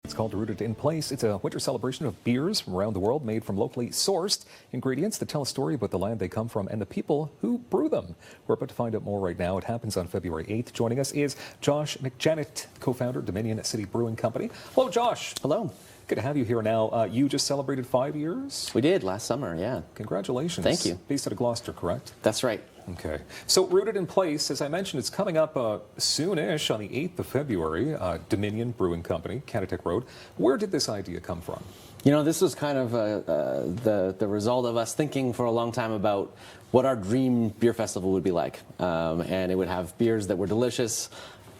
It's called Rooted in Place. It's a winter celebration of beers from around the world made from locally sourced ingredients that tell a story about the land they come from and the people who brew them. We're about to find out more right now. It happens on February 8th. Joining us is Josh McJannett, co-founder, Dominion City Brewing Company. Hello, Josh. Hello. Good to have you here now. You just celebrated 5 years? We did last summer, yeah. Congratulations. Thank you. Based out of Gloucester, correct? That's right. Okay. So Rooted in Place, as I mentioned, it's coming up soon-ish on the 8th of February, Dominion Brewing Company, Cannatech Road. Where did this idea come from? You know, this was kind of the result of us thinking for a long time about what our dream beer festival would be like. And it would have beers that were delicious,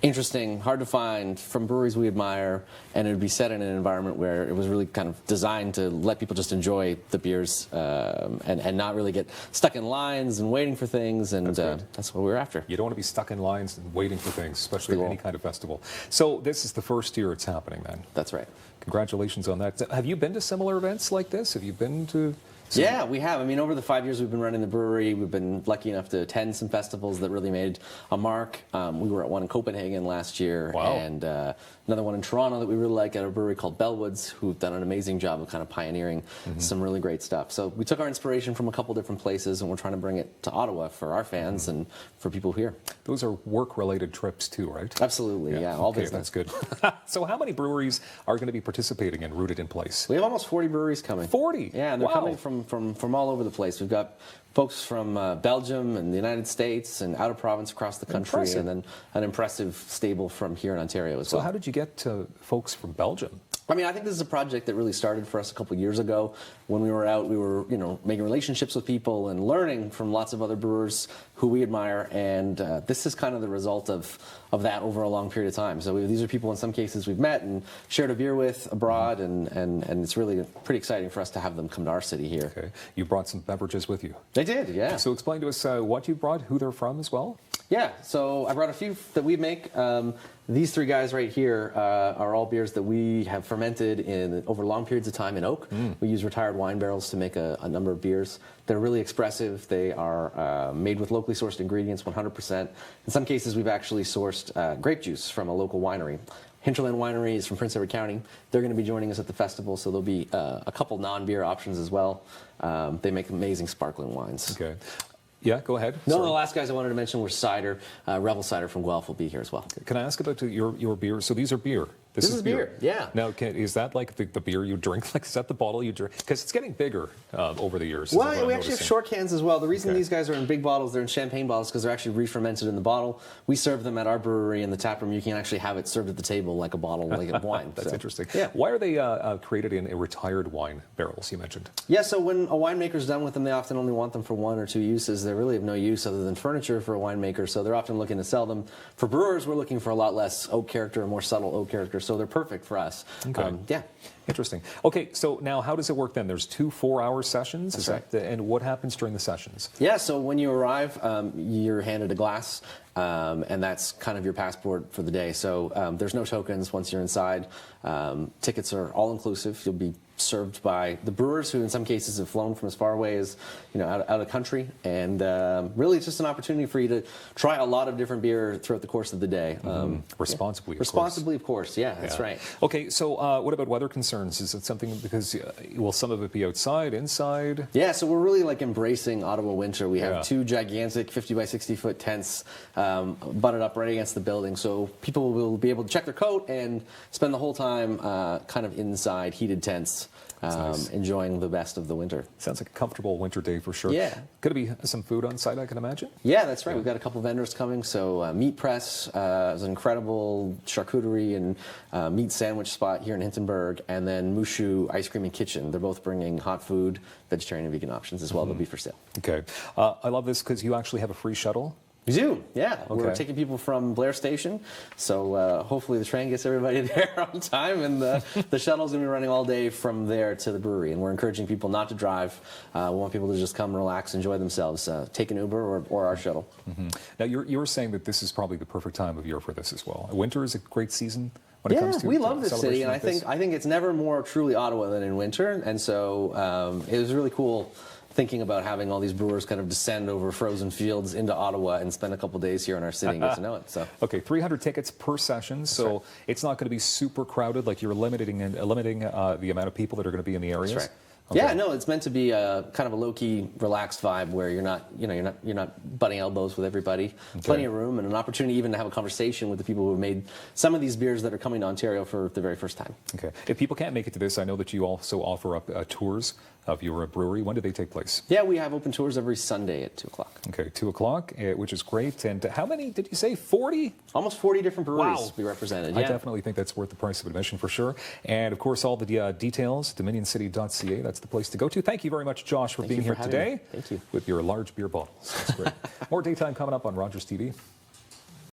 interesting, hard to find, from breweries we admire, and it would be set in an environment where it was really kind of designed to let people just enjoy the beers and not really get stuck in lines and waiting for things, and that's what we were after. You don't want to be stuck in lines and waiting for things, especially at any kind of festival. So this is the first year it's happening then? That's right. Congratulations on that. Have you been to similar events like this? Have you been to... Yeah, we have. I mean, over the 5 years we've been running the brewery, we've been lucky enough to attend some festivals that really made a mark. We were at one in Copenhagen last year, wow. And another one in Toronto that we really like at a brewery called Bellwoods, who've done an amazing job of kind of pioneering some really great stuff. So we took our inspiration from a couple different places, and we're trying to bring it to Ottawa for our fans and for people here. Those are work-related trips too, right? Absolutely, yeah, all business. That's good. So how many breweries are going to be participating in Rooted in Place? We have almost 40 breweries coming. 40? Yeah, and they're coming from all over the place. We've got folks from Belgium and the United States and out of Provence across the country, and then an impressive stable from here in Ontario as well. So how did you get folks from Belgium? I mean, I think this is a project that really started for us a couple of years ago. When we were out, we were, making relationships with people and learning from lots of other brewers who we admire, and this is kind of the result of that over a long period of time. So these are people in some cases we've met and shared a beer with abroad, and it's really pretty exciting for us to have them come to our city here. Okay. You brought some beverages with you. I did, yeah. So explain to us what you brought, who they're from as well. Yeah, so I brought a few that we make. These three guys right here are all beers that we have fermented over long periods of time in oak. We use retired wine barrels to make a number of beers. They're really expressive. They are made with locally sourced ingredients, 100%. In some cases, we've actually sourced grape juice from a local winery. Hinterland Winery is from Prince Edward County. They're going to be joining us at the festival, so there'll be a couple non-beer options as well. They make amazing sparkling wines. Okay. Yeah, go ahead. No, the last guys I wanted to mention were cider. Revel Cider from Guelph will be here as well. Can I ask about your beer? So these are beer. This is beer, yeah. Now, is that like the beer you drink? Like, is that the bottle you drink? Because it's getting bigger over the years. Well, we actually have short cans as well. The reason these guys are in big bottles, they're in champagne bottles, because they're actually re-fermented in the bottle. We serve them at our brewery in the tap room. You can actually have it served at the table like a bottle, like a wine. That's interesting. Yeah. Why are they created in retired wine barrels, you mentioned? Yeah, so when a winemaker's done with them, they often only want them for 1 or 2 uses. They really have no use other than furniture for a winemaker, so they're often looking to sell them. For brewers, we're looking for a lot less oak character, a more subtle oak character, so they're perfect for us. Okay. Yeah. Interesting. Okay, so now how does it work then? There's 2 4-hour sessions? That's right. And what happens during the sessions? Yeah, so when you arrive, you're handed a glass, and that's kind of your passport for the day. So there's no tokens once you're inside. Tickets are all-inclusive. You'll be served by the brewers, who in some cases have flown from as far away as out of country, and really it's just an opportunity for you to try a lot of different beer throughout the course of the day. Responsibly, Responsibly, of course. Yeah, that's right. Okay, so what about weather concerns? Is it something, because will some of it be outside, inside? Yeah, so we're really like embracing Ottawa winter. We have 2 gigantic 50 by 60 foot tents butted up right against the building, so people will be able to check their coat and spend the whole time kind of inside heated tents. Nice. Enjoying the best of the winter. Sounds like a comfortable winter day for sure. Yeah. Could it be some food on site, I can imagine? Yeah, that's right. We've got a couple vendors coming. So Meat Press is an incredible charcuterie and meat sandwich spot here in Hintonburg. And then Mushu Ice Cream and Kitchen. They're both bringing hot food, vegetarian and vegan options as well. They'll be for sale. Okay. I love this because you actually have a free shuttle. We do, yeah. Okay. We're taking people from Blair Station, so hopefully the train gets everybody there on time, and the shuttle's going to be running all day from there to the brewery. And we're encouraging people not to drive. We want people to just come, relax, enjoy themselves. Take an Uber or our shuttle. Now, you were saying that this is probably the perfect time of year for this as well. Winter is a great season. When it comes to we love this city, and like I think it's never more truly Ottawa than in winter, and so it was really cool thinking about having all these brewers kind of descend over frozen fields into Ottawa and spend a couple days here in our city and get to know it. So. Okay, 300 tickets per session, so right. It's not going to be super crowded. Like you're limiting the amount of people that are going to be in the areas. That's right. Okay. Yeah, no, it's meant to be a kind of a low-key, relaxed vibe where you're not butting elbows with everybody. Okay. Plenty of room and an opportunity even to have a conversation with the people who have made some of these beers that are coming to Ontario for the very first time. Okay. If people can't make it to this, I know that you also offer up tours of your brewery. When do they take place? Yeah, we have open tours every Sunday at 2 o'clock. Okay, 2 o'clock, which is great. And how many did you say? 40? Almost 40 different breweries Wow. to be represented. I Yeah. definitely think that's worth the price of admission for sure. And of course, all the details, dominioncity.ca, that's the place to go to. Thank you very much, Josh, for Thank being you here for having today me. Thank you. with your large beer bottles. That's great. More daytime coming up on Rogers TV.